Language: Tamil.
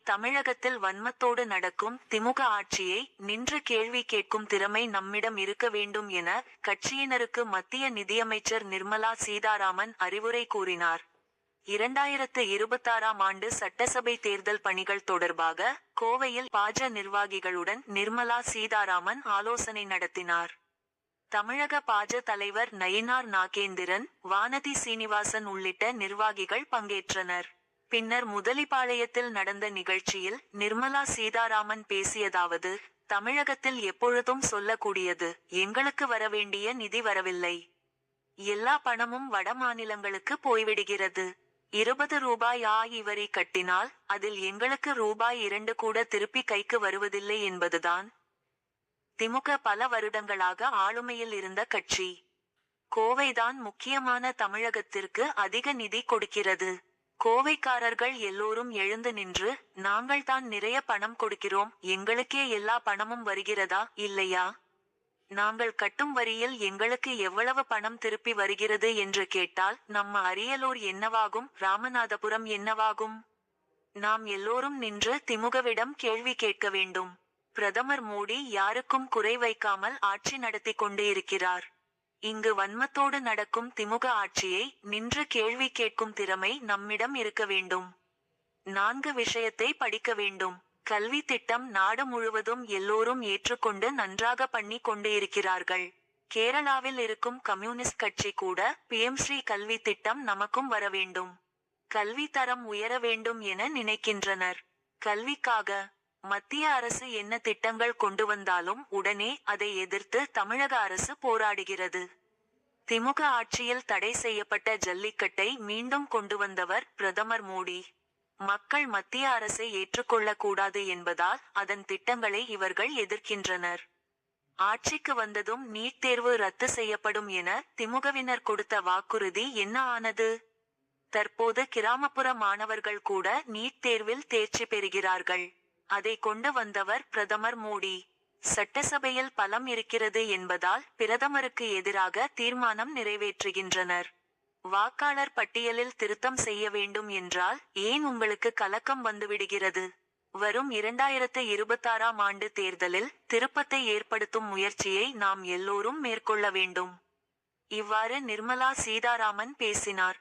தமிழகத்தில் வன்மத்தோடு நடக்கும் திமுக ஆட்சியை நின்று கேள்வி கேட்கும் திறமை நம்மிடம் இருக்க வேண்டும் என கட்சியினருக்கு மத்திய நிதியமைச்சர் நிர்மலா சீதாராமன் அறிவுரை கூறினார். 2026ஆம் ஆண்டு சட்டசபை தேர்தல் பணிகள் தொடர்பாக கோவையில் பாஜ நிர்வாகிகளுடன் நிர்மலா சீதாராமன் ஆலோசனை நடத்தினார். தமிழக பாஜ தலைவர் நயினார் நாகேந்திரன், வானதி சீனிவாசன் உள்ளிட்ட நிர்வாகிகள் பங்கேற்றனர். பின்னர் முதலிபாளையத்தில் நடந்த நிகழ்ச்சியில் நிர்மலா சீதாராமன் பேசியதாவது: தமிழகத்தில் எப்பொழுதும் சொல்லக்கூடியது, எங்களுக்கு வரவேண்டிய நிதி வரவில்லை. எல்லா பணமும் வட மாநிலங்களுக்கு போய்விடுகிறது. 20 ரூபாய் வரி கட்டினால் அதில் எங்களுக்கு ரூபாய் 2 கூட திருப்பி கைக்கு வருவதில்லை என்பதுதான். திமுக பல வருடங்களாக ஆளுமையில் இருந்த கட்சி. கோவைதான் முக்கியமான தமிழகத்திற்கு அதிக நிதி கொடுக்கிறது. கோவைக்காரர்கள் எல்லோரும் எழுந்து நின்று, நாங்கள் தான் நிறைய பணம் கொடுக்கிறோம், எங்களுக்கே எல்லா பணமும் வருகிறதா இல்லையா, நாங்கள் கட்டும் வரியில் எங்களுக்கு எவ்வளவு பணம் திருப்பி வருகிறது என்று கேட்டால் நம்ம அரியலூர் என்னவாகும், ராமநாதபுரம் என்னவாகும்? நாம் எல்லோரும் நின்று திமுகவிடம் கேள்வி கேட்க வேண்டும். பிரதமர் மோடி யாருக்கும் குறை வைக்காமல் ஆட்சி நடத்தி கொண்டு இருக்கிறார். இங்கு வன்மத்தோடு நடக்கும் திமுக ஆட்சியை நின்று கேள்வி கேட்கும் திறமை நம்மிடம் இருக்க வேண்டும். 4 விஷயத்தை படிக்க வேண்டும். கல்வி திட்டம் நாடு முழுவதும் எல்லோரும் ஏற்றுக்கொண்டு நன்றாக பண்ணி கொண்டு இருக்கிறார்கள். கேரளாவில் இருக்கும் கம்யூனிஸ்ட் கட்சி கூட PM-ஸ்ரீ கல்வி திட்டம் நமக்கும் வர வேண்டும், கல்வி தரம் உயர வேண்டும் என நினைக்கின்றனர். கல்விக்காக மத்திய அரசு என்ன திட்டங்கள் கொண்டு வந்தாலும் உடனே அதை எதிர்த்து தமிழக அரசு போராடுகிறது. திமுக ஆட்சியில் தடை செய்யப்பட்ட ஜல்லிக்கட்டை மீண்டும் கொண்டு வந்தவர் பிரதமர் மோடி. மக்கள் மத்திய அரசை ஏற்றுக்கொள்ளக்கூடாது என்பதால் அதன் திட்டங்களை இவர்கள் எதிர்க்கின்றனர். ஆட்சிக்கு வந்ததும் நீட் தேர்வு ரத்து செய்யப்படும் என திமுகவினர் கொடுத்த வாக்குறுதி என்ன ஆனது? தற்போது கிராமப்புற மாணவர்கள் கூட நீட் தேர்வில் தேர்ச்சி பெறுகிறார்கள். அதை கொண்டு வந்தவர் பிரதமர் மோடி. சட்டசபையில் பலம் இருக்கிறது என்பதால் பிரதமருக்கு எதிராக தீர்மானம் நிறைவேற்றுகின்றனர். வாக்காளர் பட்டியலில் திருத்தம் செய்ய வேண்டும் என்றால் ஏன் உங்களுக்கு கலக்கம் வந்துவிடுகிறது? வரும் 2026ஆம் ஆண்டு தேர்தலில் திருப்பத்தை ஏற்படுத்தும் முயற்சியை நாம் எல்லோரும் மேற்கொள்ள வேண்டும். இவ்வாறு நிர்மலா சீதாராமன் பேசினார்.